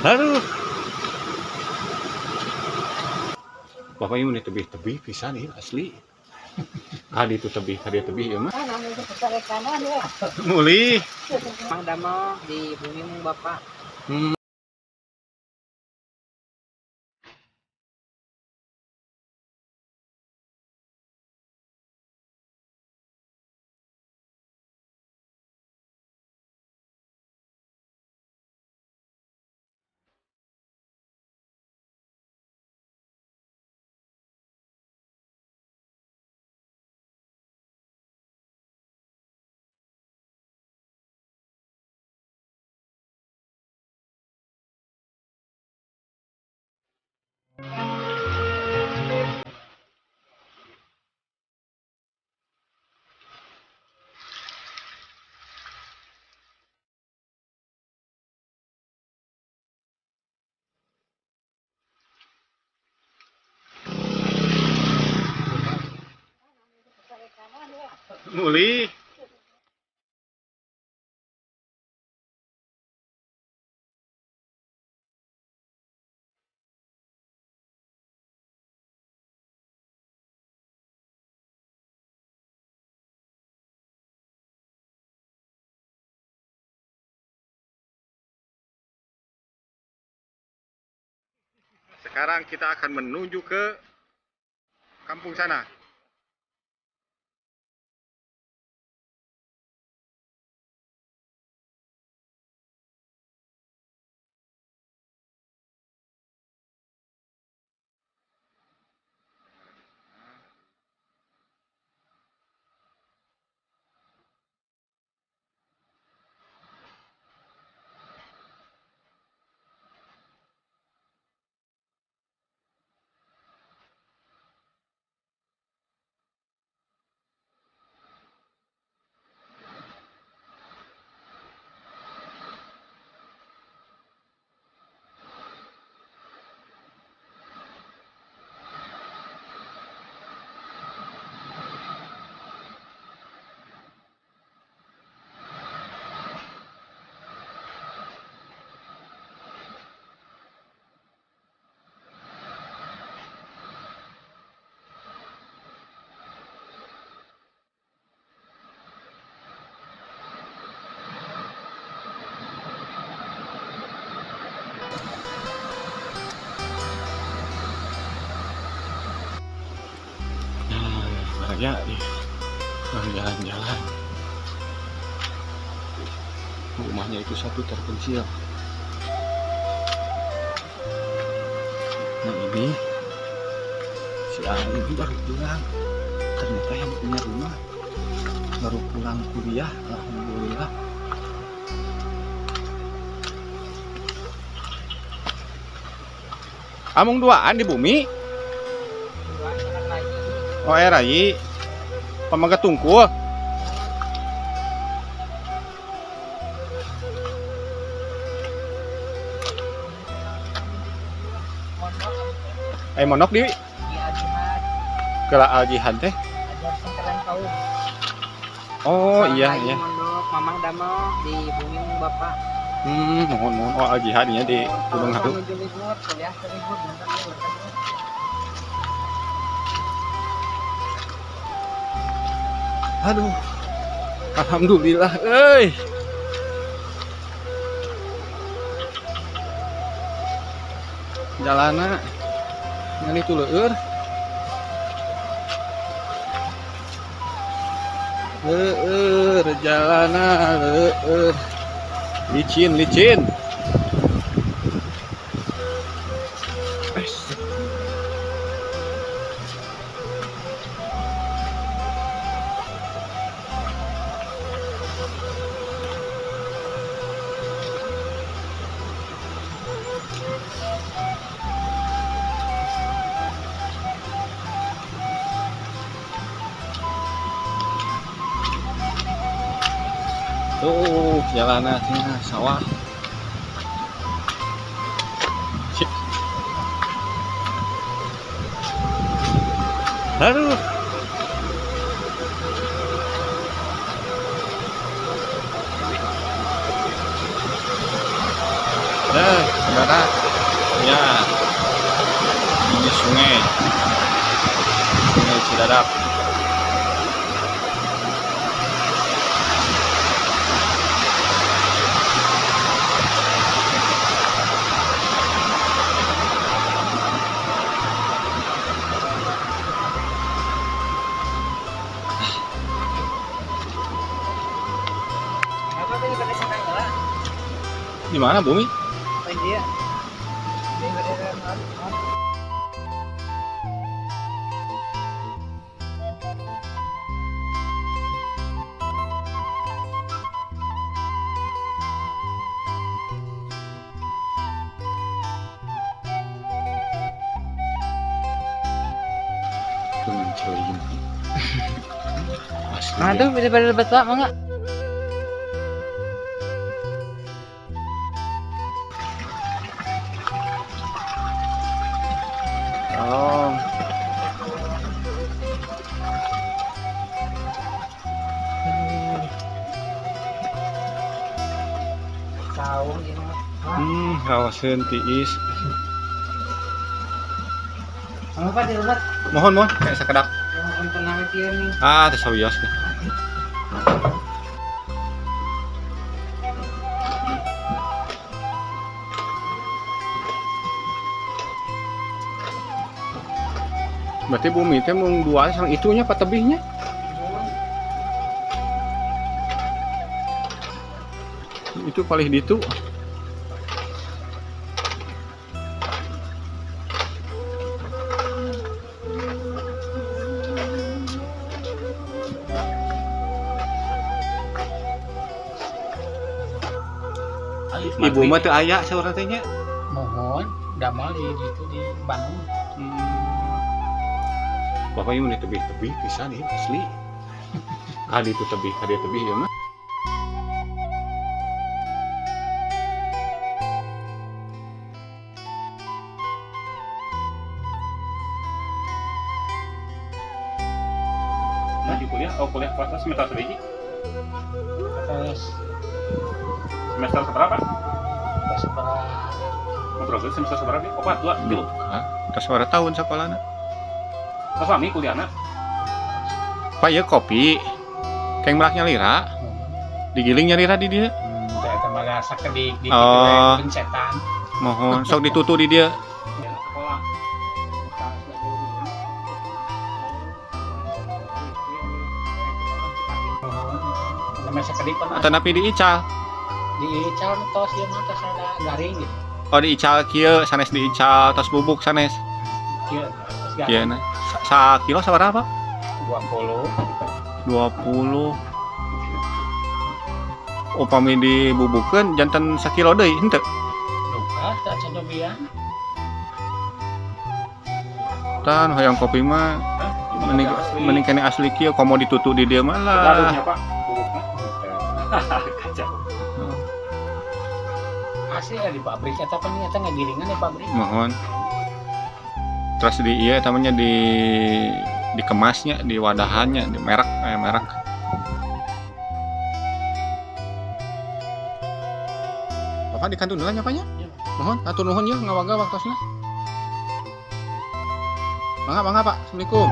Aduh, bapak ini tebih-tebih pisan ieu asli. Adi itu tebih, adi tebih ieu mah. Muli. Mang damel di bumi Bapak. Hmm. Muli. Sekarang kita akan menuju ke kampung sana. Ya, jalan-jalan. Rumahnya itu satu terpencil. Nah ini si Ari ini baru pulang. Ternyata yang punya rumah baru pulang kuliah. Alhamdulillah. Amung duaan di bumi. Oh Rai. Pamangga tungkul. Monok di Al Jihad teh. Oh iya iya. Mondok Mamang damel di bumi Bapak. Mohon oh Al Jihad nya di Gunung Haru. Aduh. Alhamdulillah euy. Jalana ngan itu leueur. Leueur jalana leueur. Licin. Tuh jalanannya sawah. Aduh. Nah. saudara. Ya, ini sungai Ciladap. Apa tadi pada sana ya? Di mana Bumi? Iya. Nah tuh bisa pada dapat pak, mangga. Oh, Saung ini. kawasan tiis. Apa di rumah? Mohon kayak sekedap. Yang pernah itu nih. Tes sawios nih. Berarti Bumi teh mau dua sang itunya apa tebihnya? Itu paling ditu. Ibu mah teu aya saurang teh nya. Mohon, damal di itu di Bandung. Bapak ini tebih-tebih pisan nih asli. Kali itu tebih, kali tebih ya mah. Nah, di kuliah, kuliah kelas semester berapa? Terus Semester seberapa? seberapa? Ngobrol semester seberapa? Opat, dua, gitu. Hah? Terus berapa tahun sekolahnya? Pas suami kuliahnya? Pak ya kopi. Kayak meraknya lira. Digiling nyalira di dia. Kita malah sakedik di Oh. pencetan. Mohon sok ditutu di dia. Namanya sakedik kan Atau napi diical. di ical tos dia mah tos ada garing gitu. Oh diical kieu sanes diical tos bubuk sanes. Kieu tos Kieu garing. na. Sa kilo sabaraha? 20. 20. Upami dibubukeun janten sakilo deui henteu. Lupa tak codobian. Tan hoyong kopi mah mending kene asli kieu komo ditutu di dieu mah lah. Pak, bubuknya. Kacau. Asli ya di pabrik eta pan eta ngagiringan di pabrik. Mohon. Terus di iya namanya dikemasnya, di wadahannya, di merek merek. Bapak di kantung dulu nyapanya? Iya. Mohon, atur nuhun ya ngawaga waktosna. Mangga Pak. Assalamualaikum.